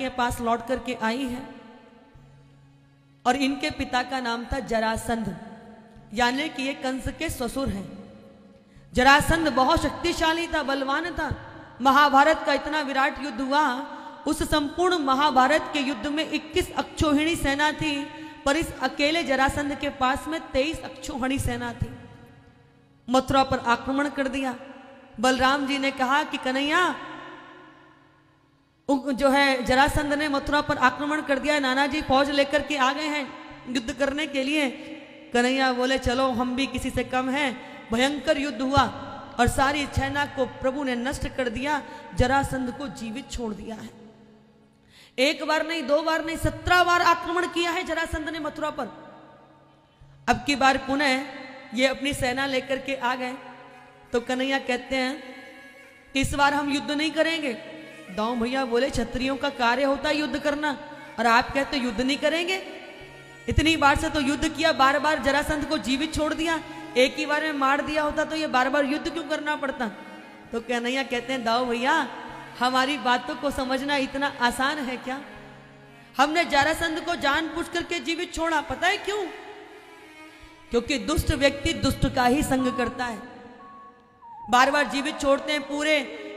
के पास लौट करके आई है और इनके पिता का नाम था जरासंध, यानी कि ये कंस के ससुर हैं। जरासंध बहुत शक्तिशाली था, बलवान था। महाभारत का इतना विराट युद्ध हुआ, उस संपूर्ण महाभारत के युद्ध में 21 अक्षौहिणी सेना थी, पर इस अकेले जरासंध के पास में 23 अक्षौहिणी सेना थी। मथुरा पर आक्रमण कर दिया। बलराम जी ने कहा कि कन्हैया, जो है जरासंध ने मथुरा पर आक्रमण कर दिया, नाना जी फौज लेकर के आ गए हैं युद्ध करने के लिए। कन्हैया बोले चलो हम भी किसी से कम हैं। भयंकर युद्ध हुआ और सारी सेना को प्रभु ने नष्ट कर दिया, जरासंध को जीवित छोड़ दिया है। एक बार नहीं, दो बार नहीं, 17 बार आक्रमण किया है जरासंध ने मथुरा पर। अब की बार पुनः ये अपनी सेना लेकर के आ गए तो कन्हैया कहते हैं कि इस बार हम युद्ध नहीं करेंगे। दाऊ भैया बोले क्षत्रियों का कार्य होता है युद्ध करना, और आप कहते युद्ध नहीं करेंगे। इतनी बार से तो युद्ध किया, बार बार जरासंध को जीवित छोड़ दिया, एक ही बार में मार दिया होता तो ये बार बार युद्ध क्यों करना पड़ता। तो कन्हैया कहते हैं दाऊ भैया, हमारी बातों को समझना इतना आसान है क्या? हमने जरासंध को जानबूझ करके जीवित छोड़ा, पता है क्यों? क्योंकि दुष्ट व्यक्ति दुष्ट का ही संग करता है। बार बार जीवित छोड़ते हैं, पूरे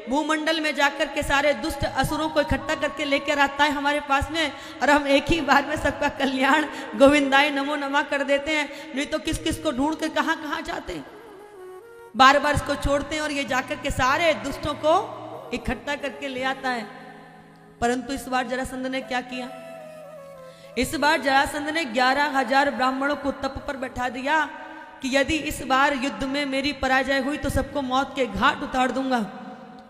भूमंडल में जाकर के सारे दुष्ट असुरों को इकट्ठा करके लेकर आता है हमारे पास में, और हम एक ही बार में सबका कल्याण गोविंदाय नमो नमः कर देते हैं। नहीं तो किस किस को ढूंढ कर कहां कहां जाते हैं। बार बार इसको छोड़ते हैं और ये जाकर के सारे दुष्टों को इकट्ठा करके ले आता है। परंतु इस बार जरासंध ने क्या किया? इस बार जरासंध ने 11,000 ब्राह्मणों को तप पर बैठा दिया कि यदि इस बार युद्ध में मेरी पराजय हुई तो सबको मौत के घाट उतार दूंगा,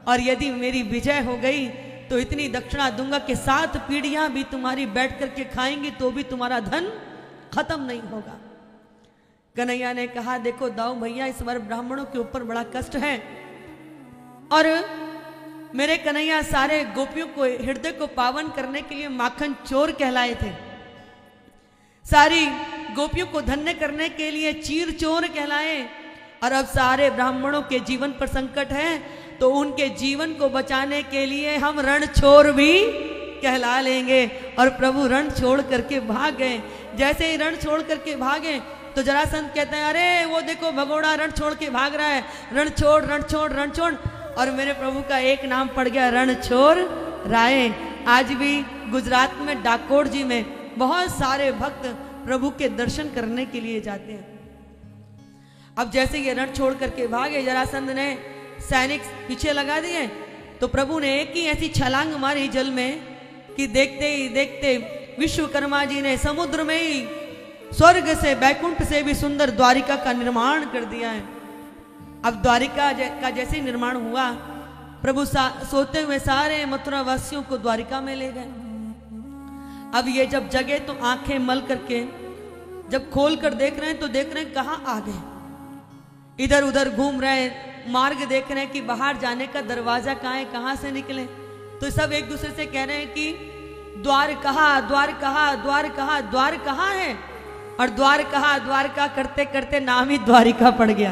और यदि मेरी विजय हो गई तो इतनी दक्षिणा दूंगा कि 7 पीढ़ियां भी तुम्हारी बैठ करके खाएंगी तो भी तुम्हारा धन खत्म नहीं होगा। कन्हैया ने कहा देखो दाऊ भैया, इस बार ब्राह्मणों के ऊपर बड़ा कष्ट है, और मेरे कन्हैया सारे गोपियों को हृदय को पावन करने के लिए माखन चोर कहलाए थे, सारी गोपियों को धन्य करने के लिए चीर चोर कहलाए, और अब सारे ब्राह्मणों के जीवन पर संकट है तो उनके जीवन को बचाने के लिए हम रण छोर भी कहला लेंगे। और प्रभु रण छोड़ करके भाग गए। जैसे ही रण छोड़ करके भागे तो जरासंध कहते हैं अरे वो देखो भगोड़ा रण छोड़ के भाग रहा है, रण छोड़ रण छोड़ रण छोड़। और मेरे प्रभु का एक नाम पड़ गया, रणछोड़ राय। आज भी गुजरात में डाकोर जी में बहुत सारे भक्त प्रभु के दर्शन करने के लिए जाते हैं। अब जैसे ये रण छोड़ करके भागे, जरासंध ने सैनिक पीछे लगा दिए, तो प्रभु ने एक ही ऐसी छलांग मारी जल में कि देखते ही देखते विश्वकर्मा जी ने समुद्र में ही स्वर्ग से बैकुंठ से भी सुंदर द्वारिका का निर्माण कर दिया है। अब द्वारिका का जैसे निर्माण हुआ, प्रभु सोते हुए सारे मथुरा वासियों को द्वारिका में ले गए। अब ये जब जगे तो आंखें मल करके जब खोल कर देख रहे हैं तो देख रहे हैं कहां आ गए। इधर उधर घूम रहे हैं, मार्ग देख रहे हैं कि बाहर जाने का दरवाजा कहाँ है, कहां से निकले। तो सब एक दूसरे से कह रहे हैं कि द्वार कहाँ, द्वार कहाँ, द्वार कहाँ, द्वार कहाँ है। और द्वार कहाँ द्वार का करते करते नाम ही द्वारिका पड़ गया।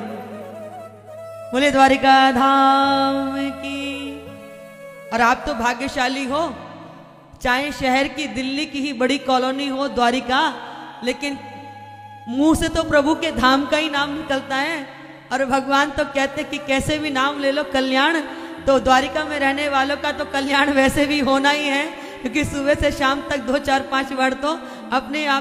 बोले द्वारिका धाम की। और आप तो भाग्यशाली हो, चाहे शहर की दिल्ली की ही बड़ी कॉलोनी हो द्वारिका, लेकिन मुंह से तो प्रभु के धाम का ही नाम निकलता है। और भगवान तो कहते कि कैसे भी नाम ले लो कल्याण, तो द्वारिका में रहने वालों का तो कल्याण वैसे भी होना ही है, क्योंकि सुबह से शाम तक 2 4 5 बार तो अपने आप